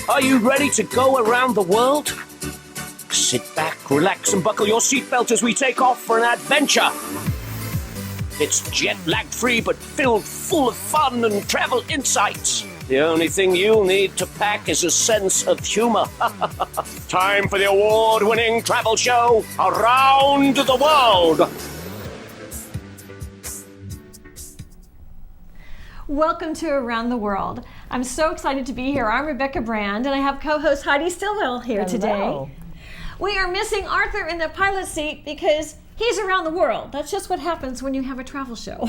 Are you ready to go around the world? Sit back, relax, and buckle your seatbelt as we take off for an adventure. It's jet-lag free but filled full of fun and travel insights. The only thing you'll need to pack is a sense of humor. Time for the award-winning travel show, Around the World. Welcome to Around the World. I'm so excited to be here. I'm Rebecca Brand, and I have co-host Heidi Stilwell here today. We are missing Arthur in the pilot seat because he's around the world. That's just what happens when you have a travel show.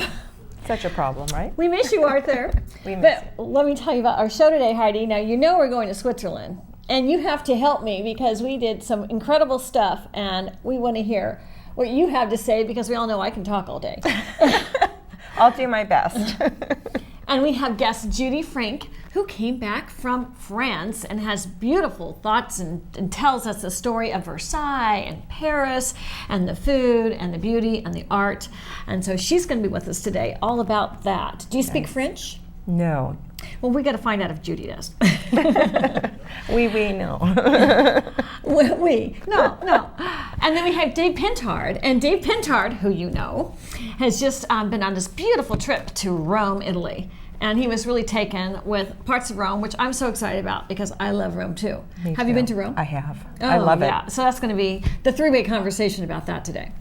Such a problem, right? We miss you, Arthur. We miss you. Let me tell you about our show today, Heidi. Now, you know we're going to Switzerland, and you have to help me because we did some incredible stuff, and we want to hear what you have to say because we all know I can talk all day. I'll do my best. And we have guest Judy Frank, who came back from France and has beautiful thoughts and tells us the story of Versailles and Paris and the food and the beauty and the art. And so she's going to be with us today, all about that. Do you speak French? No. Well, we got to find out if Judy does. We know. No. And then we have Dave Pintard. And Dave Pintard, who you know, has just been on this beautiful trip to Rome, Italy. And he was really taken with parts of Rome, which I'm so excited about because I love Rome too. Have you been to Rome? I have. Oh, I love it. So that's going to be the three-way conversation about that today.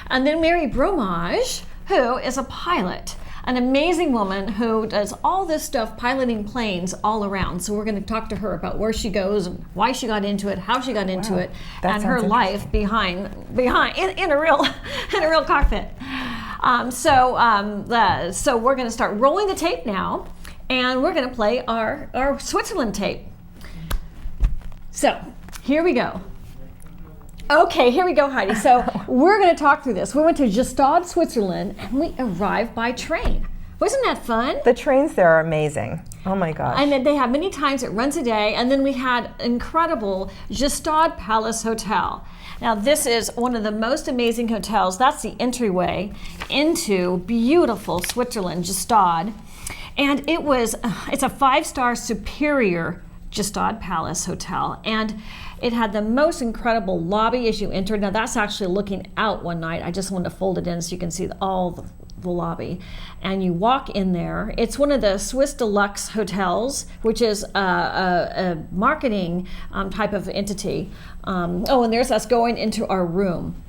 And then Mary Bromage, who is a pilot. An amazing woman who does all this stuff piloting planes all around. So we're going to talk to her about where she goes and why she got into it, how she got into it, and her life behind in a real cockpit. So we're going to start rolling the tape now, and we're going to play our Switzerland tape. So here we go. Okay, here we go, Heidi. So we're going to talk through this. We went to Gstaad, Switzerland, and we arrived by train. Wasn't that fun? The trains there are amazing. Oh my gosh. And then they have many times, it runs a day, and then we had incredible Gstaad Palace Hotel. Now this is one of the most amazing hotels. That's the entryway into beautiful Switzerland, Gstaad. And it's a 5-star superior Gstaad Palace Hotel. And it had the most incredible lobby as you entered. Now that's actually looking out one night. I just wanted to fold it in so you can see all the lobby. And you walk in there. It's one of the Swiss Deluxe Hotels, which is a marketing type of entity. And there's us going into our room.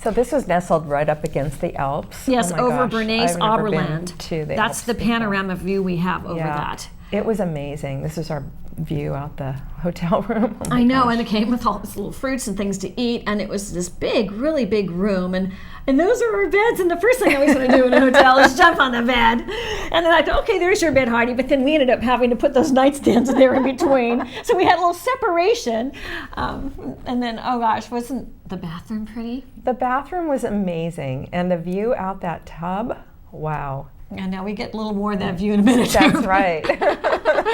So this is nestled right up against the Alps. Yes, over gosh. Bernay's I've never Oberland. been to the That's Alps the before. panorama view we have over that. It was amazing. This is our view out the hotel room. Oh I know, gosh. and it came with all these little fruits and things to eat, and it was this big, really big room, and those are our beds, and the first thing I always want to do in a hotel is jump on the bed. And then I thought, okay, there's your bed, Heidi, but then we ended up having to put those nightstands there in between, so we had a little separation. And then, oh gosh, wasn't the bathroom pretty? The bathroom was amazing, and the view out that tub, wow. And now we get a little more of that view in a minute. That's right.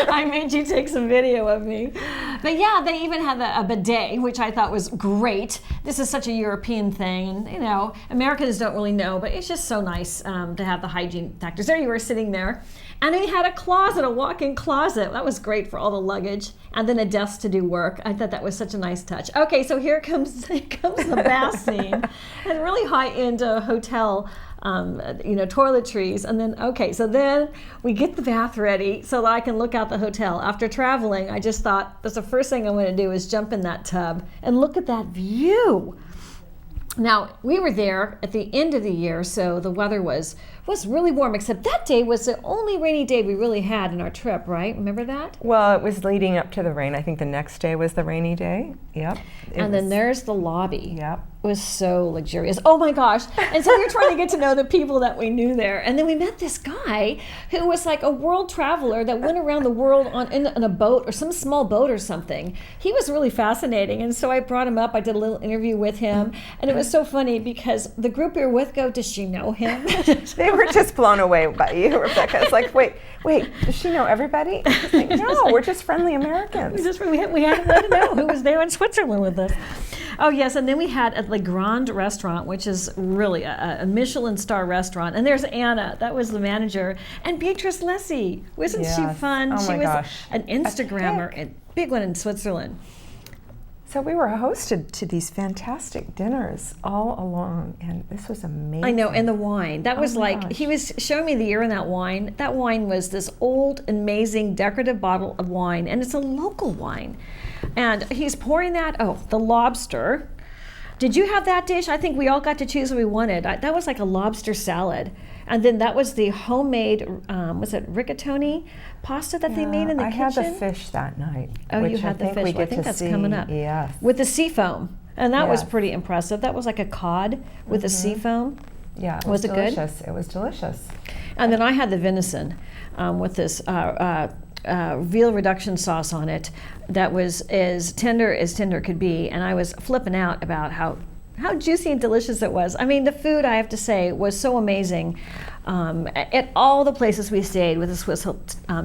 I made you take some video of me. But yeah, they even had a bidet, which I thought was great. This is such a European thing. And, Americans don't really know, but it's just so nice to have the hygiene factors. There you were sitting there. And they had a walk-in closet. That was great for all the luggage. And then a desk to do work. I thought that was such a nice touch. Okay, so here comes the bath scene. And really high-end hotel toiletries, and then we get the bath ready so that I can look out the hotel. After traveling, I just thought that's the first thing I'm going to do is jump in that tub and look at that view. Now, we were there at the end of the year, so the weather was really warm, except that day was the only rainy day we really had in our trip, right? Remember that? Well, it was leading up to the rain. I think the next day was the rainy day. Yep. Then there's the lobby. Yep. It was so luxurious. Oh my gosh. And so we were trying to get to know the people that we knew there. And then we met this guy who was like a world traveler that went around the world in a boat or some small boat or something. He was really fascinating. And so I brought him up. I did a little interview with him. And it was so funny because the group we were with go, does she know him? They were just blown away by you, Rebecca. It's like, wait, does she know everybody? Like, no, we're just friendly Americans. We had to let her know who was there in Switzerland with us. Oh yes, and then we had at Le Grand Restaurant, which is really a Michelin star restaurant. And there's Anna, that was the manager, and Beatrice Lessie. Wasn't she Yes. fun? Oh She my was gosh. an Instagrammer, a big one in Switzerland. So we were hosted to these fantastic dinners all along, and this was amazing. I know, and the wine. That was my like, gosh. he was showing me the year in that wine. That wine was this old, amazing, decorative bottle of wine, and it's a local wine. And he's pouring that, the lobster. Did you have that dish? I think we all got to choose what we wanted. That was like a lobster salad. And then that was the homemade, was it rigatoni pasta that they made in the I kitchen? had the fish that night. Oh, which you had the I think fish. we Well, I get think to that's see. coming up. Yes. With the sea foam. And that was Yes. pretty impressive. That was like a cod with the sea foam. Yeah, it Was was it good? delicious. It was delicious. And then I had the venison with this veal reduction sauce on it that was as tender could be. And I was flipping out about how juicy and delicious it was. I mean, the food, I have to say, was so amazing. At all the places we stayed with the Swiss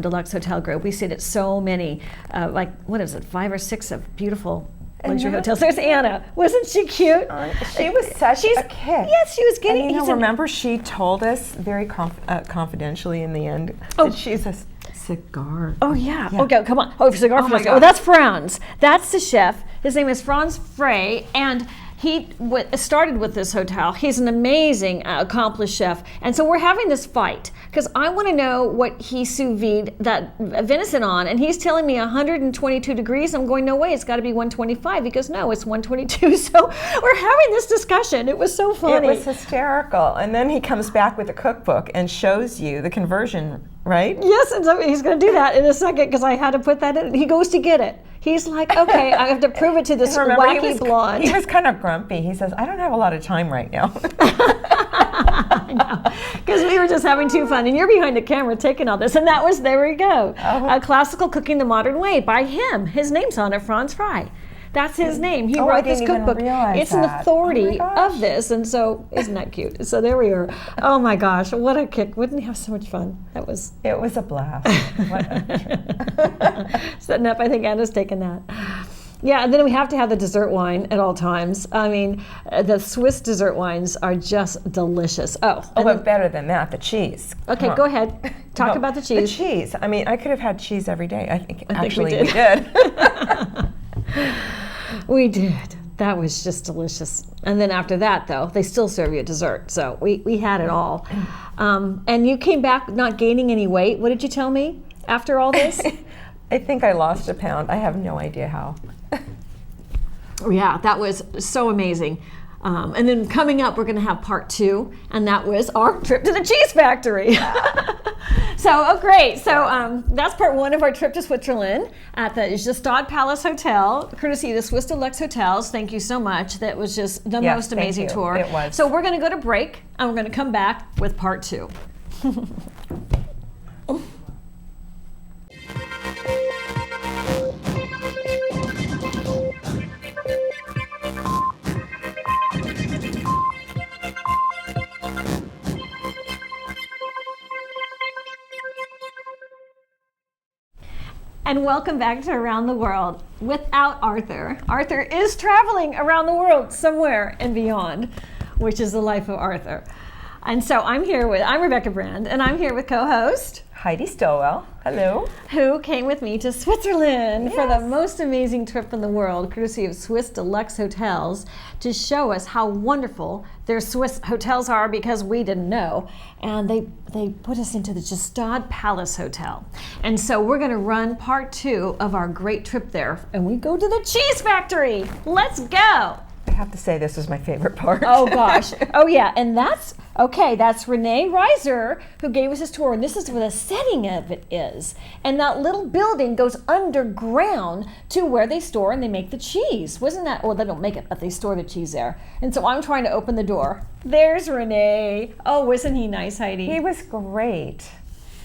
Deluxe Hotel Group, we stayed at so many, 5 or 6 of beautiful luxury hotels. There's Anna. Wasn't she cute? She was such a kid. Yes, she was getting. And remember, she told us very confidentially in the end that she's a cigar. Oh yeah. Okay, come on. Oh, cigar. Oh, my Oh, God. that's Franz. That's the chef. His name is Franz Frey, and he started with this hotel. He's an amazing, accomplished chef, and so we're having this fight because I want to know what he sous vide that venison on, and he's telling me 122 degrees. I'm going, no way, it's got to be 125. He goes, no, it's 122. So we're having this discussion. It was so funny. It was hysterical. And then he comes back with a cookbook and shows you the conversion, right? Yes, and so he's going to do that in a second because I had to put that in. He goes to get it. He's like, okay, I have to prove it to this wacky blonde. He was kind of grumpy. He says, I don't have a lot of time right now. I know, because we were just having too fun, and you're behind the camera taking all this, and that was, there we go, Classical Cooking the Modern Way by him. His name's on it, Franz Frey. That's his name. He wrote this cookbook. It's an authority of this, and so isn't that cute? So there we are. Oh my gosh, what a kick! Wouldn't he have so much fun? It was a blast. Setting up. I think Anna's taking that. Yeah, and then we have to have the dessert wine at all times. I mean, the Swiss dessert wines are just delicious. But better than that, the cheese. Okay, go ahead. Talk about the cheese. The cheese. I mean, I could have had cheese every day. I think we we did. We did. That was just delicious. And then after that, though, they still serve you a dessert. So we had it all. And you came back not gaining any weight. What did you tell me after all this? I think I lost a pound. I have no idea how. Yeah, that was so amazing. And then coming up, we're going to have part 2, and that was our trip to the cheese factory. So, great. So that's part 1 of our trip to Switzerland at the Gstaad Palace Hotel, courtesy of the Swiss Deluxe Hotels. Thank you so much. That was just the most amazing tour. It was. So we're going to go to break, and we're going to come back with part 2. And welcome back to Around the World without Arthur. Arthur is traveling around the world somewhere and beyond, which is the life of Arthur. And so I'm Rebecca Brand, and I'm here with co-host Heidi Stilwell. Hello. Who came with me to Switzerland for the most amazing trip in the world, courtesy of Swiss Deluxe Hotels, to show us how wonderful their Swiss hotels are, because we didn't know. And they put us into the Gstaad Palace Hotel. And so we're going to run part 2 of our great trip there, and we go to the cheese factory. Let's go. I have to say, this was my favorite part. Oh gosh. Oh yeah. And that's Renee Reiser who gave us this tour. And this is where the setting of it is. And that little building goes underground to where they store and they make the cheese. Wasn't that? Well, they don't make it, but they store the cheese there. And so I'm trying to open the door. There's Renee. Oh, wasn't he nice, Heidi? He was great.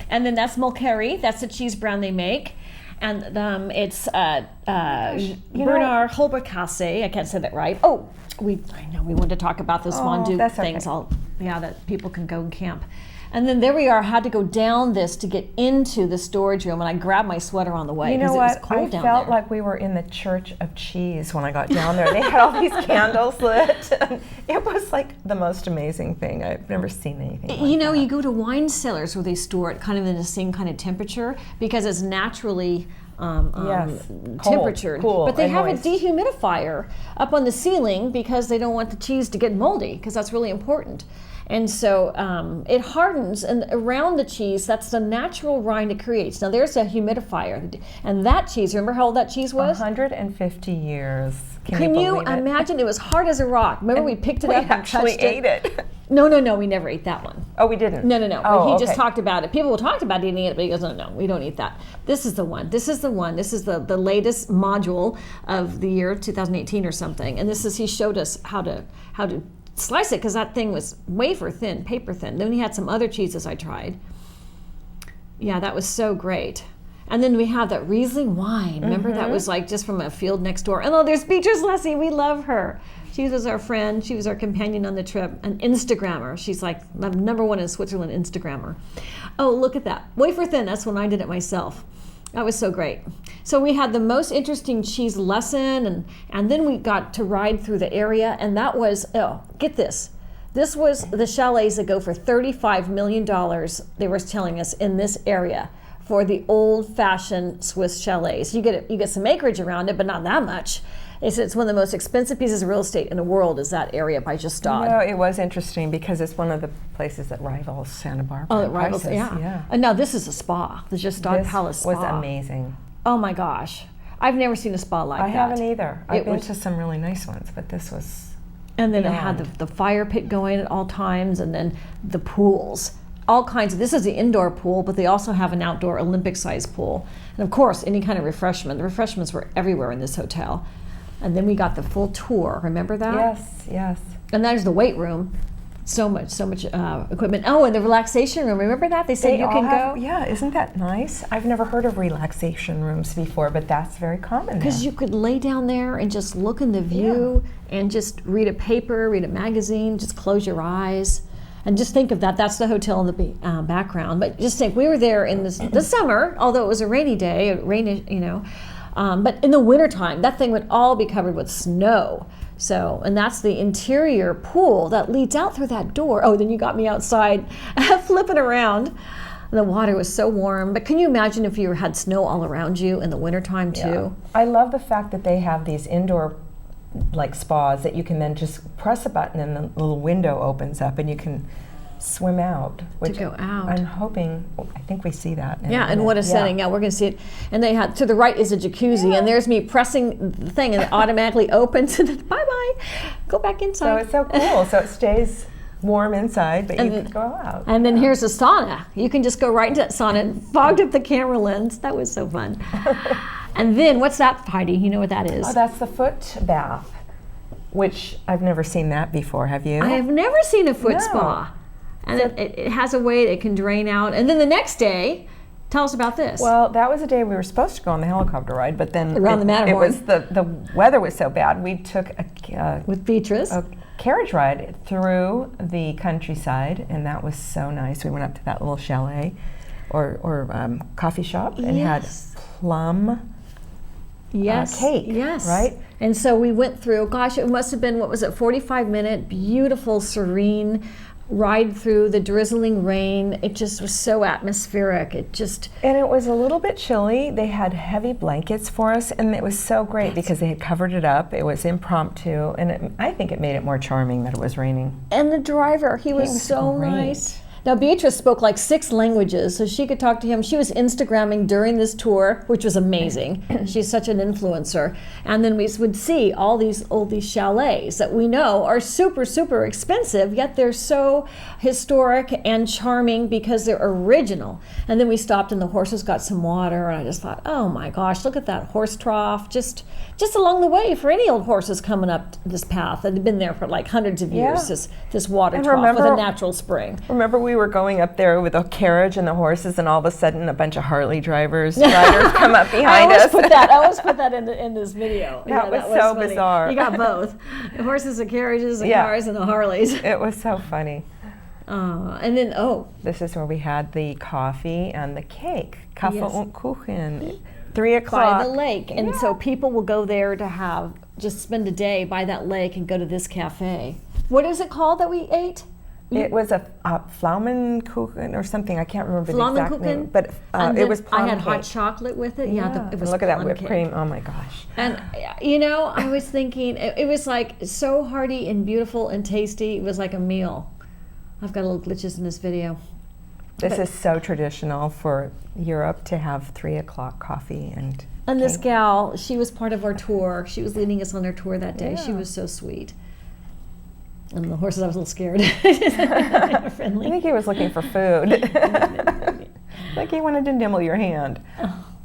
And then that's Molkerry. That's the cheese brand they make. And it's Bernard Holberkasse. I can't say that right. Oh, I know we wanted to talk about those fondue that's things. okay. That people can go and camp. And then there we are, had to go down this to get into the storage room, and I grabbed my sweater on the way. You know because what? It was cold I down felt there. like we were in the Church of Cheese when I got down there. They had all these candles lit. And it was like the most amazing thing. I've never seen anything like You know, that. you go to wine cellars where they store it kind of in the same kind of temperature because it's naturally Yes. temperatured. Cool, but they and have moist. a dehumidifier up on the ceiling because they don't want the cheese to get moldy, because that's really important. And so it hardens, and around the cheese, that's the natural rind it creates. Now there's a humidifier, and that cheese, remember how old that cheese was? 150 years. Can you believe it? imagine? It was hard as a rock. Remember we picked it We up and actually touched ate it. No, we never ate that one. Oh, we didn't? No. Oh, He just okay. talked about it. People talked about eating it, but he goes, no, we don't eat that. This is the one. This is the one. This is the latest module of the year 2018 or something. And he showed us how to slice it, because that thing was wafer thin, paper thin. Then he had some other cheeses I tried. Yeah, that was so great. And then we have that Riesling wine. Remember, that was like just from a field next door. And oh, there's Beatrice Leslie. We love her. She was our friend. She was our companion on the trip. An Instagrammer. She's like number one in Switzerland Instagrammer. Oh, look at that. Wafer thin. That's when I did it myself. That was so great. So we had the most interesting cheese lesson, and then we got to ride through the area, and that was, get this. This was the chalets that go for $35 million, they were telling us, in this area for the old-fashioned Swiss chalets. You get some acreage around it, but not that much. It's one of the most expensive pieces of real estate in the world, is that area by Gstaad. No, it was interesting because it's one of the places that rivals Santa Barbara. Oh, it in rivals, prices. yeah. And now this is a spa, the Gstaad Palace Spa. This was amazing. Oh my gosh. I've never seen a spa like that. I haven't either. I've been was- to some really nice ones, but this was... And then it beyond. had the fire pit going at all times, and then the pools. All kinds of, this is the indoor pool, but they also have an outdoor Olympic-sized pool. And of course, any kind of refreshment. The refreshments were everywhere in this hotel. And then we got the full tour. Remember that? Yes. And there's the weight room. So much equipment. Oh, and the relaxation room. Remember that? They said you can go. Yeah, isn't that nice? I've never heard of relaxation rooms before, but that's very common Because now. you could lay down there and just look in the view and just read a paper, read a magazine, just close your eyes. And just think of that. That's the hotel in the background. But just think, we were there in the summer, although it was a rainy day, but in the wintertime, that thing would all be covered with snow. So, and that's the interior pool that leads out through that door. Oh, then you got me outside flipping around. And the water was so warm. But can you imagine if you had snow all around you in the wintertime too? Yeah. I love the fact that they have these indoor spas that you can then just press a button and the little window opens up and you can swim out. Which go out. I'm hoping, I think we see that. in a Yeah, and minute. what a setting. Yeah, we're going to see it. And they had, to the right is a jacuzzi, and there's me pressing the thing, and it automatically opens, and then bye-bye, go back So inside. it's so cool. So it stays warm inside, but And you then- can go out. And then here's a sauna. You can just go right into that sauna and fogged up the camera lens. That was so fun. And then, what's that, Heidi? You know what that is? Oh, that's the foot bath, which I've never seen that before. Have you? I have never seen a foot No. spa. And it has a way that can drain out. And then the next day, tell us about this. Well, that was the day we were supposed to go on the helicopter ride, but then Around the Matterhorn. It was the weather was so bad. We took with Beatrice. a carriage ride through the countryside, and that was so nice. We went up to that little chalet or coffee shop and Yes. had plum Yes. cake. Yes. Right? And so we went through, gosh, it must have been, 45-minute, beautiful, serene ride through the drizzling rain. It just was so atmospheric. And it was a little bit chilly. They had heavy blankets for us, and it was so great because they had covered it up. It was impromptu, and I think it made it more charming that it was raining. And the driver, he was so great. nice. Now, Beatrice spoke like 6 languages, so she could talk to him. She was Instagramming during this tour, which was amazing. She's such an influencer. And then we would see all these chalets that we know are super, super expensive, yet they're so historic and charming because they're original. And then we stopped and the horses got some water, and I just thought, oh my gosh, look at that horse trough. Just along the way for any old horses coming up this path that had been there for like hundreds of years, this water And trough with remember- a natural spring. Remember we were going up there with a carriage and the horses, and all of a sudden a bunch of Harley riders come up behind I us. always put that in this video. That was so funny. bizarre. You got both. The horses, the carriages, the Yeah. cars, and the Harleys. It was so funny. And then, This is where we had the coffee and the cake. Kaffee Yes. und Kuchen. 3 o'clock. by the lake. And so people will go there to just spend a day by that lake and go to this cafe. What is it called that we ate? It was a Pflaumenkuchen or something. I can't remember the exact name. Pflaumenkuchen? But And it then was plum I had cake. hot chocolate with it. Yeah, it was Look at that plum whipped cake. cream. Oh my gosh. And, I was thinking, it was like so hearty and beautiful and tasty. It was like a meal. I've got little glitches in this video. This is so traditional for Europe to have 3 o'clock coffee and this cake. gal, she was part of our tour. She was leading us on our tour that day. She Yeah. was so sweet. And the horses, I was a little scared. I Friendly. think he was looking for food. Like he wanted to nibble your hand.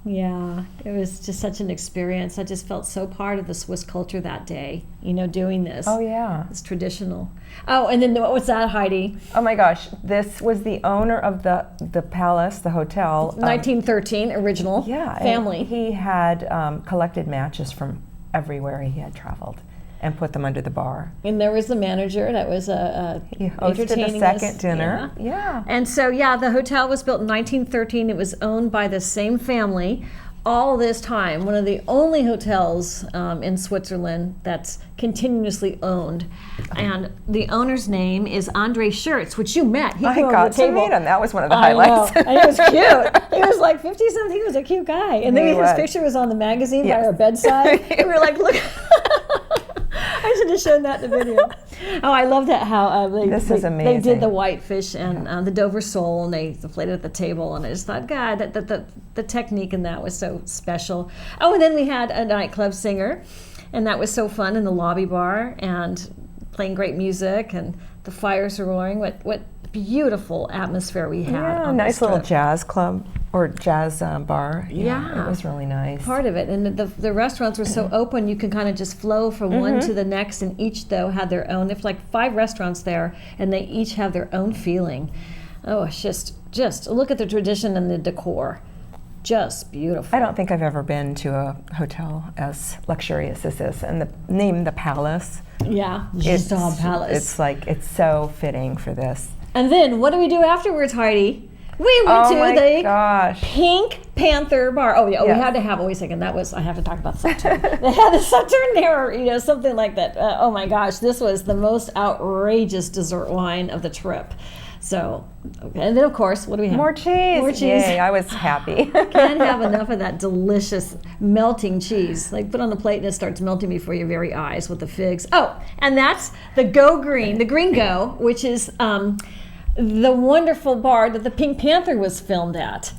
Yeah, it was just such an experience. I just felt so part of the Swiss culture that day, doing this. Oh yeah. It's traditional. Oh, and then what was that, Heidi? Oh my gosh. This was the owner of the palace, the hotel. 1913, original family. And he had collected matches from everywhere he had traveled and put them under the bar. And there was the manager that was He hosted entertaining the second us. dinner. Yeah. And so, the hotel was built in 1913. It was owned by the same family all this time. One of the only hotels in Switzerland that's continuously owned. And the owner's name is Andre Schertz, which you met. He I came over got the to table. meet him. That was one of the I highlights. know. And he was cute. He was like 50-something. He was a cute guy. And then He his was. picture was on the magazine by Yes. our bedside. And we were like, look. I should have shown that in the video. Oh, I loved it how This is they amazing. did the whitefish and the Dover sole, and they played it at the table, and I just thought, God, the technique in that was so special. Oh, and then we had a nightclub singer, and that was so fun in the lobby bar, and playing great music, and the fires were roaring. What beautiful atmosphere we had. Yeah, on nice this little trip. jazz club or jazz bar. Yeah. It was really nice. Part of it, and the restaurants were so open you could kind of just flow from one to the next, and each though had their own. There's like 5 restaurants there, and they each have their own feeling. Oh, it's just look at the tradition and the decor, just beautiful. I don't think I've ever been to a hotel as luxurious as this, and the name, the Palace. Yeah, Gstaad Palace. It's like it's so fitting for this. And then what do we do afterwards, Heidi? We went to the gosh. Pink Panther bar. Oh yeah, we had to have. Wait a second, I have to talk about the Sauterne. They had the Sauterne there, something like that. Oh my gosh, this was the most outrageous dessert wine of the trip. So, okay. And then of course, what do we have? More cheese. More cheese. Yay, I was happy. Can't have enough of that delicious melting cheese. Like put on the plate and it starts melting before your very eyes with the figs. Oh, and that's the Green Go, which is the wonderful bar that the Pink Panther was filmed at.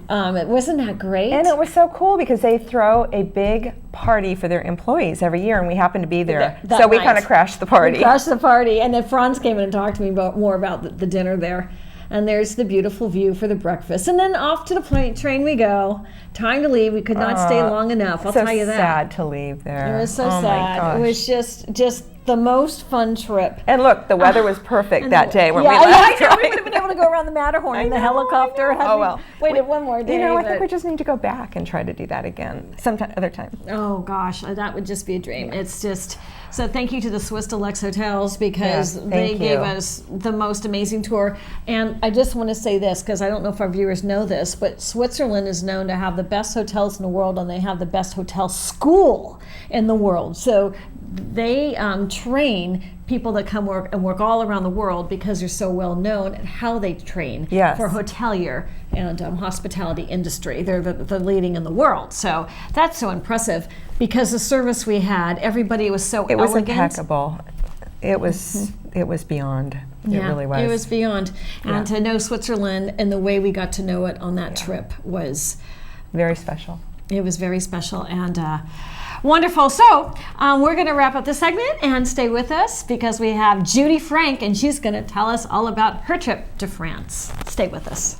Wasn't that great? And it was so cool because they throw a big party for their employees every year, and we happened to be there. That So we night. kind of crashed the party. We crashed the party, and then Franz came in and talked to me more about the dinner there. And there's the beautiful view for the breakfast. And then off to the train we go. Time to leave. We could not stay long enough, I'll so tell you that. sad to leave there. It was so Oh my sad. gosh. It was just the most fun trip. And look, the weather was perfect that day when yeah, we left. I know. We right? would have been able to go around the Matterhorn in the I helicopter. know. Had Oh we well. waited one more day. I but- think we just need to go back and try to do that again sometime, other time. Oh gosh, that would just be a dream. It's just so. Thank you to the Swiss Deluxe Hotels because Yeah, they thank gave you. us the most amazing tour. And I just want to say this because I don't know if our viewers know this, but Switzerland is known to have the best hotels in the world, and they have the best hotel school in the world. So they train people that come work all around the world because they're so well known at how they train Yes. for hotelier and hospitality industry. They're the leading in the world. So that's so impressive because the service we had, everybody was so It was elegant. impeccable. It was beyond. It really was. It was beyond. And to know Switzerland and the way we got to know it on that trip was very special. it was very special and wonderful. So we're going to wrap up this segment and stay with us because we have Judy Frank and she's going to tell us all about her trip to France. Stay with us.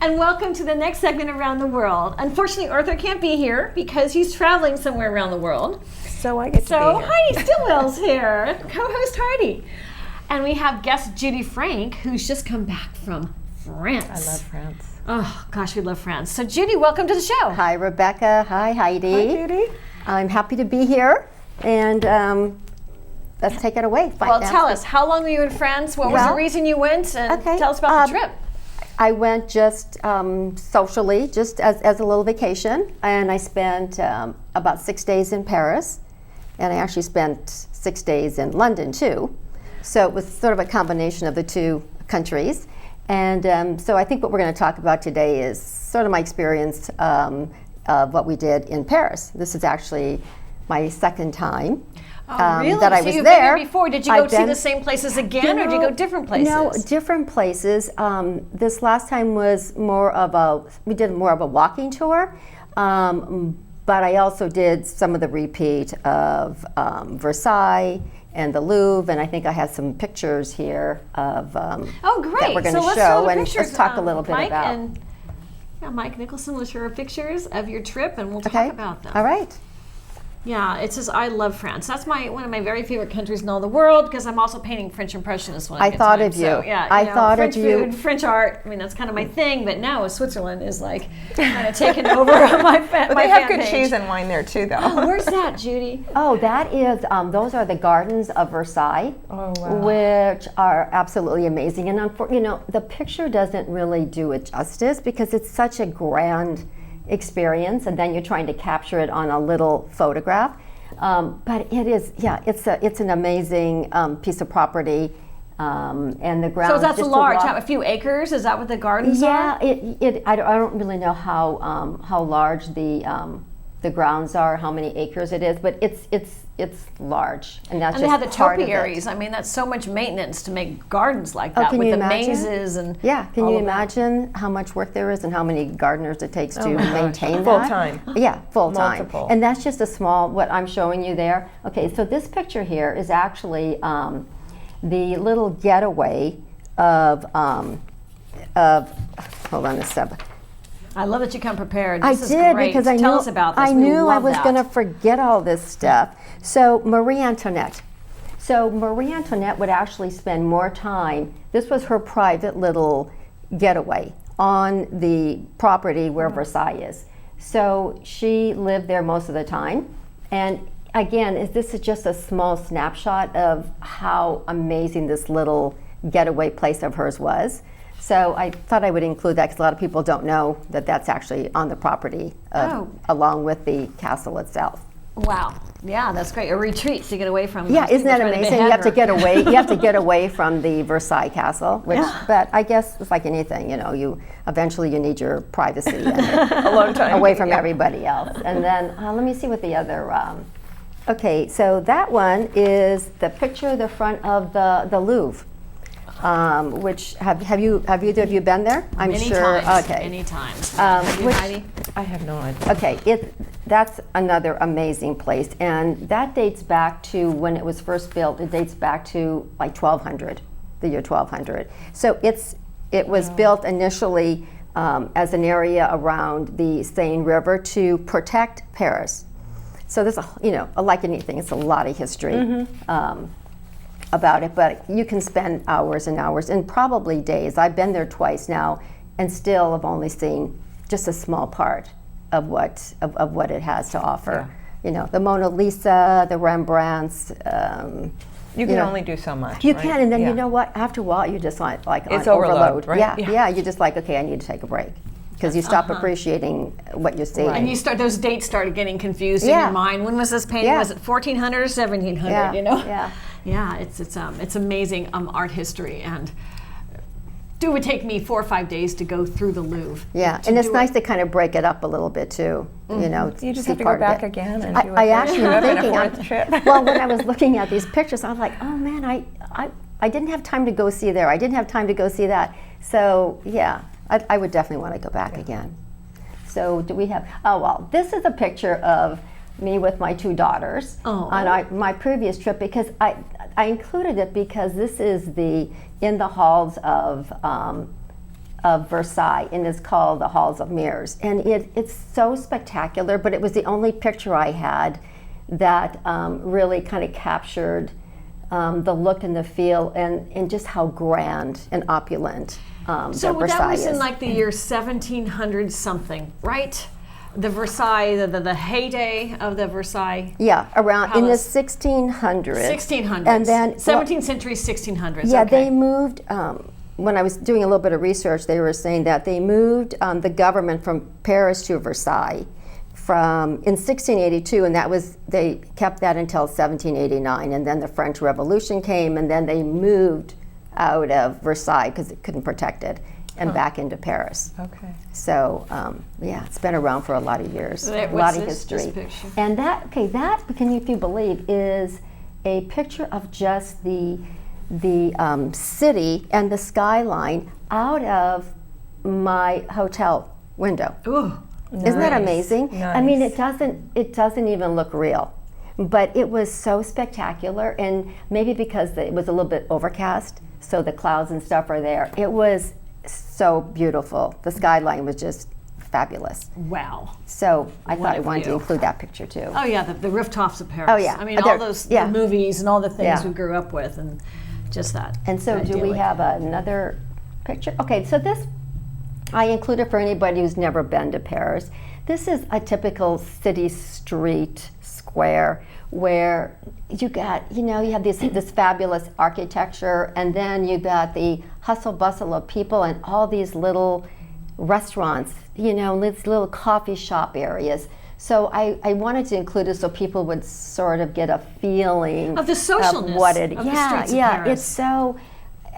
And welcome to the next segment Around the World. Unfortunately, Arthur can't be here because he's traveling somewhere around the world. So I get to So be here. Heidi Stilwell's here, co-host Heidi. And we have guest Judy Frank, who's just come back from France. I love France. Oh, gosh, we love France. So, Judy, welcome to the show. Hi, Rebecca. Hi, Heidi. Hi, Judy. I'm happy to be here, and let's take it away. Well, tell us, how long were you in France? What was the reason you went? And tell us about the trip. I went just socially, just as a little vacation, and I spent about 6 days in Paris, and I actually spent 6 days in London too. So it was sort of a combination of the two countries. And so I think what we're going to talk about today is sort of my experience of what we did in Paris. This is actually my second time Really? that I so was you've there. been there before. Did you go see the same places again, or did you go different places? No, different places. This last time was we did more of a walking tour, but I also did some of the repeat of Versailles and the Louvre, and I think I have some pictures here of oh, great. that we're going to let's show, show and pictures. let's talk a little bit Mike about. And, Mike Nicholson will share pictures of your trip, and we'll Okay. talk about them. All right. Yeah, it's just, I love France. That's one of my very favorite countries in all the world, because I'm also painting French Impressionists when I get thought time. of you. So, yeah, I you know, thought French of you. food, French art. I mean, that's kind of my thing. But now Switzerland is like kind of taking over my fan. But they have good cheese and wine there too, though. Oh, where's that, Judy? Oh, that is, those are the gardens of Versailles, Oh, wow. which are absolutely amazing. And the picture doesn't really do it justice because it's such a grand experience, and then you're trying to capture it on a little photograph. But it is, it's an amazing piece of property, and the ground. So that's just large. a few acres? Is that what the gardens are? Yeah, I don't really know how large the grounds are, how many acres it is, but it's large, and that's And they just have the part of it. topiaries. I mean, that's so much maintenance to make gardens like that can with you the imagine? mazes and Can all you of that. imagine how much work there is and how many gardeners it takes to my gosh. maintain that? Full time. Yeah, full time. Multiple. And that's just a small, what I'm showing you there. Okay, so this picture here is actually the little getaway of hold on a second. I love that you come prepared. I This is did great. because I Tell knew us about this. I We knew I love was that. going to forget all this stuff. So Marie Antoinette. So Marie Antoinette would actually spend more time. This was her private little getaway on the property where Versailles is. So she lived there most of the time. And again, this is just a small snapshot of how amazing this little getaway place of hers was. So I thought I would include that because a lot of people don't know that that's actually on the property along with the castle itself. Wow. Yeah, that's great. A retreat to get away from. Yeah, those isn't that people trying to amazing? You behead have to her. get away. You have to get away from the Versailles Castle, but I guess it's like anything. You eventually you need your privacy and A long time. away from everybody else. And then let me see what the other. Okay, so that one is the picture of the front of the Louvre. Which have either of you been there? I'm Many sure. times. Okay. Many times. Have you, which- Heidi? I have no idea. Okay, that's another amazing place, and that dates back to when it was first built. It dates back to like 1200, the year 1200. So it was built initially as an area around the Seine River to protect Paris. So there's like anything, it's a lot of history about it, but you can spend hours and hours and probably days. I've been there twice now, and still have only seen just a small part of what it has to offer. The Mona Lisa, the Rembrandts. You can only do so much. You right? can, and then Yeah. you know what? After a while, you're just like It's on overload, right? Yeah, Yeah. yeah. You're just like, okay, I need to take a break because you stop appreciating what you're seeing. And those dates started getting confused in Yeah. your mind. When was this painting? Yeah. Was it 1400 or 1700? Yeah. Yeah, it's amazing art history, and it would take me 4 or 5 days to go through the Louvre. Yeah, to and it's do nice it. to kind of break it up a little bit too. You just see have to go part of back it. again and do it. I actually am in a thinking. fourth trip. Well, when I was looking at these pictures, I was like, oh man, I didn't have time to go see there. I didn't have time to go see that. So yeah, I would definitely want to go back again. So do we have? Oh well, this is a picture of me with my two daughters on my previous trip because I included it because this is in the halls of Versailles, and it's called the Halls of Mirrors, and it's so spectacular. But it was the only picture I had that really kind of captured the look and the feel and just how grand and opulent So Versailles that was in is. like the year 1700 something, right? The Versailles, the heyday of the Versailles. Yeah, around in the Palace. 1600s. 1600s. And then 17th century, 1600s. Yeah, okay. they moved. When I was doing a little bit of research, they were saying that they moved the government from Paris to Versailles in 1682, and they kept that until 1789, and then the French Revolution came, and then they moved out of Versailles because it couldn't protect it, and back into Paris. Okay. So yeah, it's been around for a lot of years, a What's lot of this history. picture? And that can if you believe, is a picture of just the city and the skyline out of my hotel window. Ooh. Isn't that Nice. amazing? I mean, Nice. it doesn't even look real, but it was so spectacular, and maybe because it was a little bit overcast, so the clouds and stuff are there. It was so beautiful. The skyline was just fabulous. Wow. So I What thought I a wanted to view. include that picture too. Oh yeah, the rooftops of Paris. Oh, yeah. I mean, all They're- those yeah. the movies and all the things Yeah. we grew up with, and just that. And so do we idyllic. have another picture? Okay, so this I included for anybody who's never been to Paris. This is a typical city street square where you have this fabulous architecture, and then you got the hustle bustle of people and all these little restaurants, these little coffee shop areas. So I wanted to include it so people would sort of get a feeling Of the socialness of what it. of the Yeah, streets of yeah. Paris. It's so.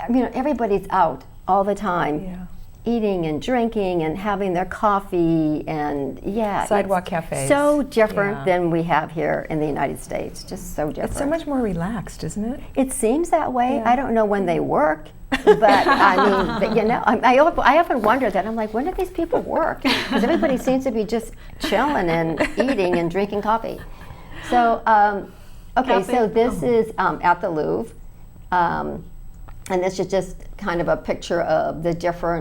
Everybody's out all the time. Yeah. Eating and drinking and having their coffee and Sidewalk it's cafes. So different Yeah. than we have here in the United States. Just so different. It's so much more relaxed, isn't it? It seems that way. Yeah. I don't know when they work, but I mean, I often wonder that. I'm like, when do these people work? Because everybody seems to be just chilling and eating and drinking coffee. So, okay, Cafe. so this is at the Louvre. And this is just kind of a picture of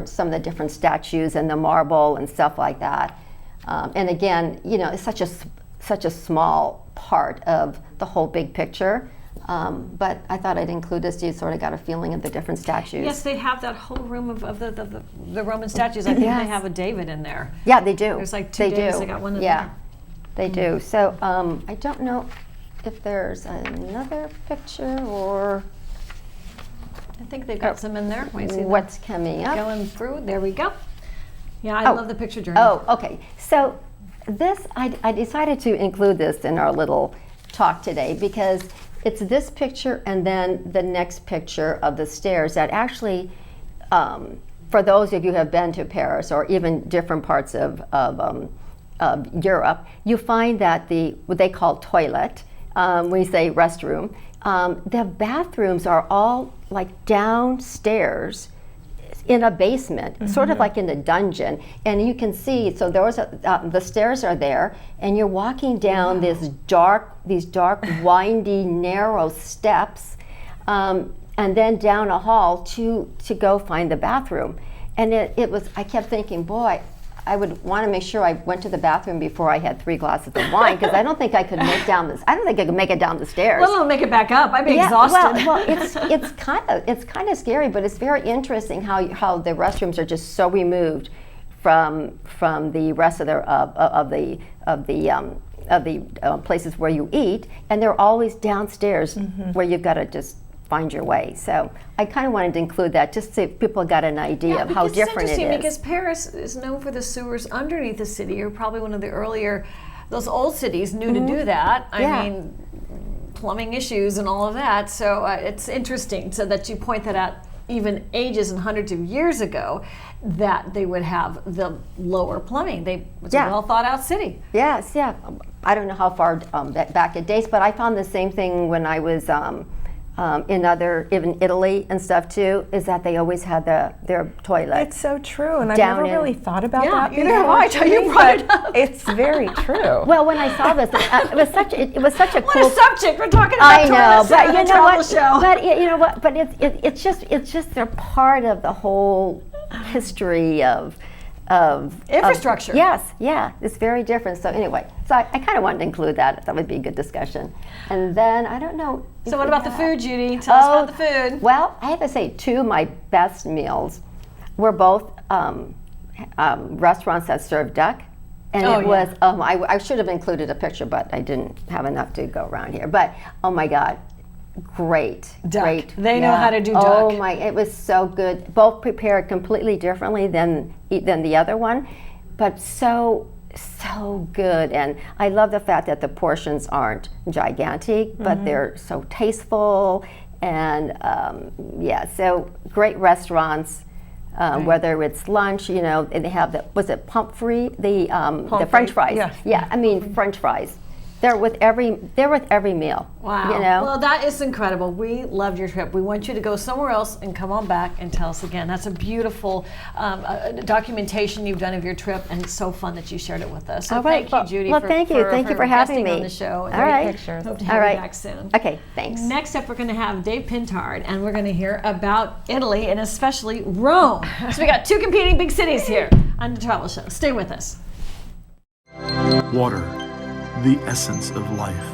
some of the different statues and the marble and stuff like that. And again, it's such a small part of the whole big picture. But I thought I'd include this so you sort of got a feeling of the different statues. Yes, they have that whole room of the Roman statues. I think Yes. they have a David in there. Yeah, they do. There's like two Davids. They got one in Yeah, there. they do. So I don't know if there's another picture or I think they've got some in there. Wait, see what's coming up. going through. There we go. Yeah, I love the picture journey. Oh, okay. So this, I decided to include this in our little talk today because it's this picture and then the next picture of the stairs that actually, for those of you who have been to Paris or even different parts of Europe, you find that what they call toilet, we say restroom, the bathrooms are all like downstairs in a basement, sort of like in a dungeon, and you can see. So the stairs are there, and you're walking down these dark, windy, narrow steps, and then down a hall to go find the bathroom. And it was. I kept thinking, boy, I would want to make sure I went to the bathroom before I had 3 glasses of wine because I don't think I could make down this. I don't think I could make it down the stairs. Well, I'll make it back up. I'd be exhausted. Well, it's kind of scary, but it's very interesting how the restrooms are just so removed from the rest of the places where you eat, and they're always downstairs where you've got to just find your way. So I kind of wanted to include that just so people got an idea of how different it it's interesting is. because Paris is known for the sewers underneath the city. You're probably one of the earlier, those old cities knew to do that. I mean, plumbing issues and all of that. So it's interesting so that you point that out even ages and hundreds of years ago that they would have the lower plumbing. It's a well thought out city. Yes, yeah. I don't know how far back it dates, but I found the same thing when I was even Italy and stuff too, is that they always had their toilet. It's so true, and I've Down never in- really thought about Yeah, that neither before. have I till you Judy, brought it but up. It's very true. Well, when I saw this, it was such a What cool a subject! We're talking about I know, toilets but and you a know travel what? show. But you know what? But it's just they're part of the whole history of Infrastructure. Yes, yeah, it's very different. So anyway, so I kind of wanted to include that. That would be a good discussion. And then I don't know. So what about the food, Judy? Tell us about the food. Well, I have to say, 2 of my best meals were both restaurants that served duck. And Oh, it was, I should have included a picture, but I didn't have enough to go around here. But, oh my God, great. Duck. Great. They know how to do duck. Oh my, it was so good. Both prepared completely differently than the other one, but so good. And I love the fact that the portions aren't gigantic, but they're so tasteful. And so great restaurants. Whether it's lunch, you know, and they have was it pommes frites, the French fries? Yeah. I mean French fries. They're with every meal. Wow. You know? Well, that is incredible. We loved your trip. We want you to go somewhere else and come on back and tell us again. That's a beautiful documentation you've done of your trip, and it's so fun that you shared it with us. So All right. thank you, Judy. Well, thank you. Thank you for having guesting on me. the show. All right. Pictures. Hope to All have right. you back soon. Okay, thanks. Next up, we're going to have Dave Pintard, and we're going to hear about Italy and especially Rome. So we got two competing big cities here on the travel show. Stay with us. Water, the essence of life,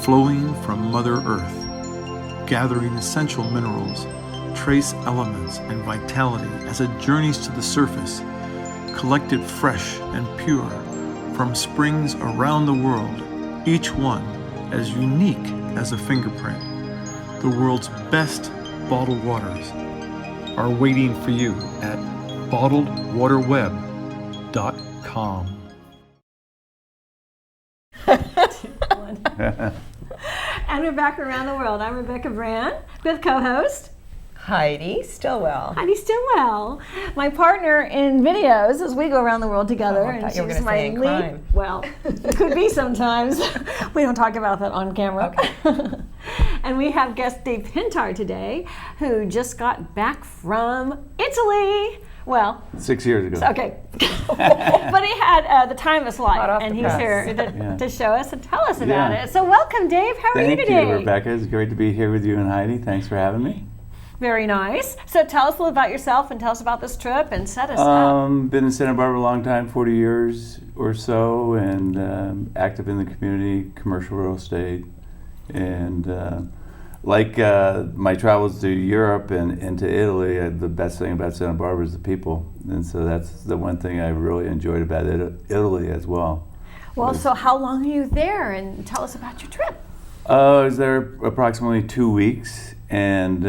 flowing from Mother Earth, gathering essential minerals, trace elements, and vitality as it journeys to the surface, collected fresh and pure from springs around the world, each one as unique as a fingerprint. The world's best bottled waters are waiting for you at bottledwaterweb.com. And we're back around the world. I'm Rebecca Brand with co-host Heidi Stilwell. Heidi Stilwell, my partner in videos as we go around the world together. Oh, I thought you were gonna say in crime. Well, it could be sometimes. We don't talk about that on camera. Okay. And we have guest Dave Pintard today, who just got back from Italy. Well, 6 years ago. okay. But he had the time of his life, Hot off and the he's press. here to show us and tell us about Yeah. it. So welcome, Dave. How are you Thank today? you, Rebecca. It's great to be here with you and Heidi. Thanks for having me. Very nice. So tell us a little about yourself and tell us about this trip and set us up. Been in Santa Barbara a long time, 40 years or so, and active in the community, commercial real estate. And my travels to Europe and into Italy, the best thing about Santa Barbara is the people. And so that's the one thing I really enjoyed about Italy as well. Well, so how long are you there? And tell us about your trip. I was there approximately 2 weeks and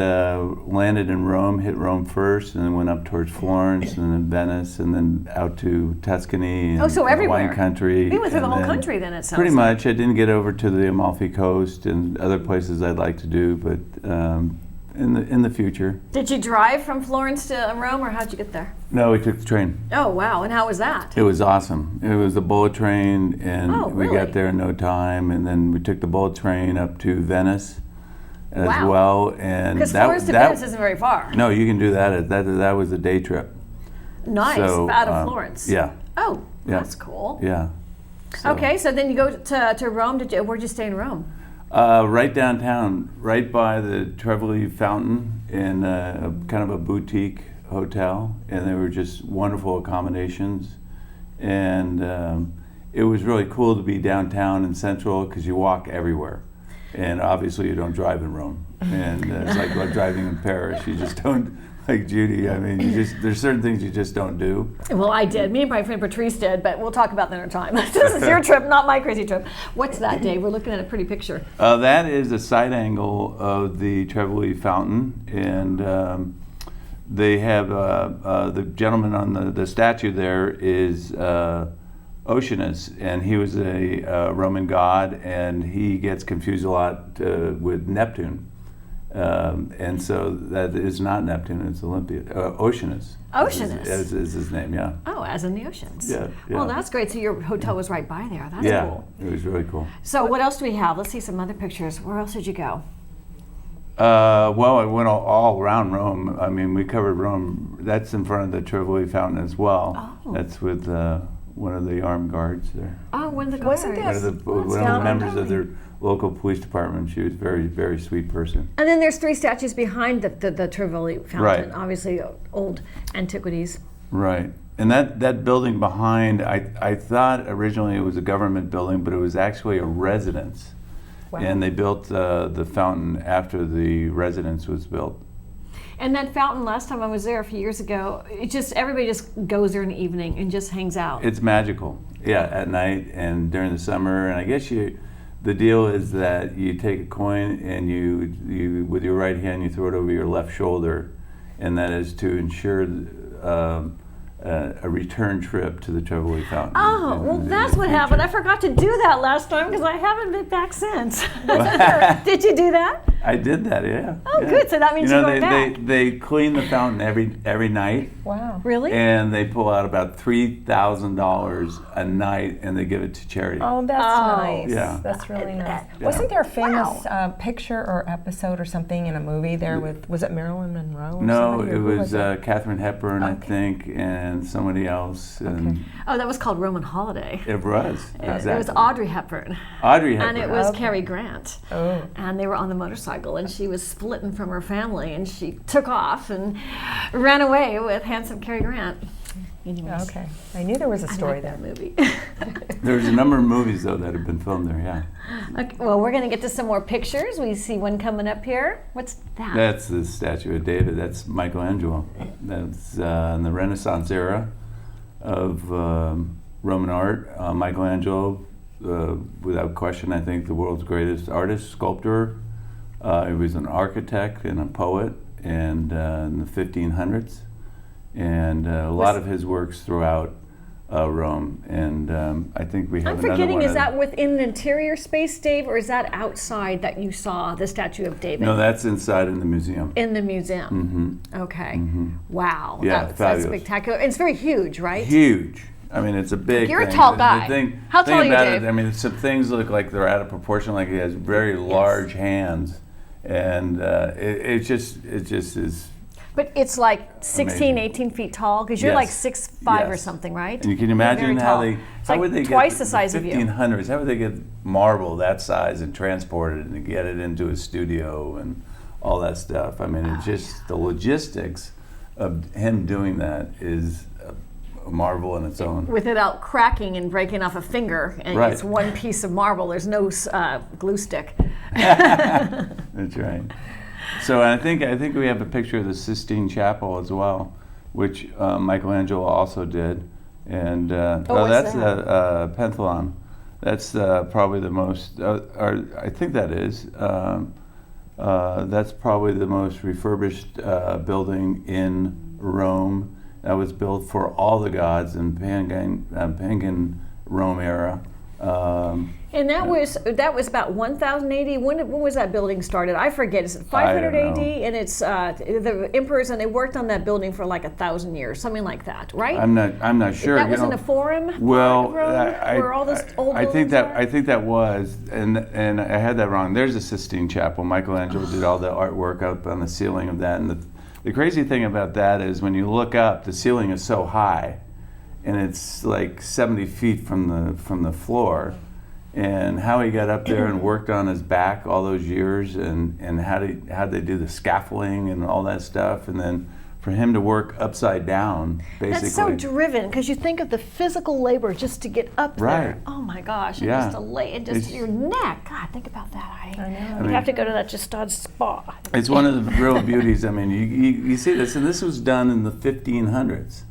landed in Rome, hit Rome first, and then went up towards Florence and then Venice and then out to Tuscany and so everywhere. Hawaiian country. You went through the and whole then country then, it sounds pretty like. much. I didn't get over to the Amalfi Coast and other places I'd like to do, but in the future. Did you drive from Florence to Rome, or how'd you get there? No, we took the train. Oh, wow. And how was that? It was awesome. It was a bullet train, and Oh, we really? got there in no time. And then we took the bullet train up to Venice as Wow. well. And Because Florence to Venice isn't very far. No, you can do that. That was a day trip. Nice. So, Out of Florence. Yeah, Oh, Yeah. that's cool. yeah. So, Okay, so then you go to Rome. Where'd you stay in Rome? right downtown, right by the Trevi Fountain, in a kind of a boutique hotel, and they were just wonderful accommodations. And it was really cool to be downtown and central because you walk everywhere. And obviously you don't drive in Rome. And it's like driving in Paris. You just don't, like Judy, I mean, there's certain things you just don't do. Well, I did. Me and my friend Patrice did, but we'll talk about that another time. This is your trip, not my crazy trip. What's that, Dave? We're looking at a pretty picture. That is a side angle of the Trevi Fountain, and they have the gentleman on the statue there is Oceanus, and he was a Roman god, and he gets confused a lot with Neptune. And so that is not Neptune, it's Oceanus. Oceanus. Is his name, yeah. Oh, as in the oceans. Yeah, Well, yeah. that's great. So your hotel was right by there. That's Yeah, cool. it was really cool. So what else do we have? Let's see some other pictures. Where else did you go? Well, I went all around Rome. I mean, we covered Rome. That's in front of the Trevi Fountain as well. Oh. That's with one of the armed guards there. Oh, when the Wasn't guards. that- One of the members of their local police department. She was a very, very sweet person. And then there's three statues behind the Trevi Fountain. Right. Obviously, old antiquities. Right. And that building behind, I thought originally it was a government building, but it was actually a residence. Wow. And they built the fountain after the residence was built. And that fountain, last time I was there a few years ago, everybody just goes there in the evening and just hangs out. It's magical, yeah, at night and during the summer. And I guess the deal is that you take a coin and you with your right hand you throw it over your left shoulder, and that is to ensure a return trip to the Tivoli Fountain. Oh, well, that's what happened. I forgot to do that last time because I haven't been back since. Did you do that? I did that, yeah. Oh, yeah. good. So that means you're going back. They clean the fountain every night. Wow. Really? And they pull out about $3,000 a night, and they give it to charity. Oh, that's nice. Yeah. That's really nice. Yeah. Wasn't there a famous picture or episode or something in a movie there was it Marilyn Monroe? Or No, somebody, or it who was Katharine Hepburn, I think, and somebody else. And Oh, that was called Roman Holiday. it was. Exactly. It was Audrey Hepburn. Audrey Hepburn. And it was Cary Grant. Oh. And they were on the motorcycle, and she was splitting from her family, and she took off and ran away with handsome Cary Grant. Anyways, Okay. I knew there was a I story like there. that movie. There's a number of movies, though, that have been filmed there, yeah. Okay, well, we're going to get to some more pictures. We see one coming up here. What's that? That's the statue of David. That's Michelangelo. That's in the Renaissance era of Roman art. Michelangelo, without question, I think the world's greatest artist, sculptor. He was an architect and a poet, and in the 1500s. And a lot of his works throughout Rome. And I think we have I'm another forgetting, one. is that within the interior space, Dave, or is that outside that you saw the statue of David? No, that's inside in the museum. In the museum. Okay. Wow. Yeah, that's fabulous. spectacular. It's very huge, right? Huge. I mean, it's a big You're a thing. tall The guy. thing, How thing tall are you, about Dave? it, I mean, some things look like they're out of proportion. Like he has very large hands, and it just is. But it's like 16, Amazing. 18 feet tall, because you're Yes. like 6'5" or Yes. something, right? And you can You're imagine very how tall. they It's how like would they twice get the size of you. 1500s? How would they get marble that size and transport it and get it into a studio and all that stuff? I mean, it's just the logistics of him doing that is a marvel in its own. Without cracking and breaking off a finger, and Right. it's one piece of marble. There's no glue stick. That's right. So I think we have a picture of the Sistine Chapel as well, which Michelangelo also did, and what's that's that? Pentheon. That's probably the most. Or I think that is. That's probably the most refurbished building in Rome. That was built for all the gods in pagan Rome era. And that was about 1000 AD. When was that building started? I forget. Is it 500 I don't AD? know. And it's the emperors, and they worked on that building for like 1,000 years, something like that, right? I'm not sure. That you was in know. the Forum. Well, Rome, where all this old I think buildings are? that was, and I had that wrong. There's a Sistine Chapel. Michelangelo did all the artwork up on the ceiling of that. And the crazy thing about that is when you look up, the ceiling is so high, and it's like 70 feet from the floor. And how he got up there and worked on his back all those years, and how they do the scaffolding and all that stuff, and then for him to work upside down, basically. That's so driven, because you think of the physical labor just to get up there. Right. Oh my gosh! And Yeah. just to lay, and just It's- your neck. God, think about that. I know. You mean- have to go to that Gstaad spa. It's one of the real beauties. I mean, you see this, and this was done in the 1500s,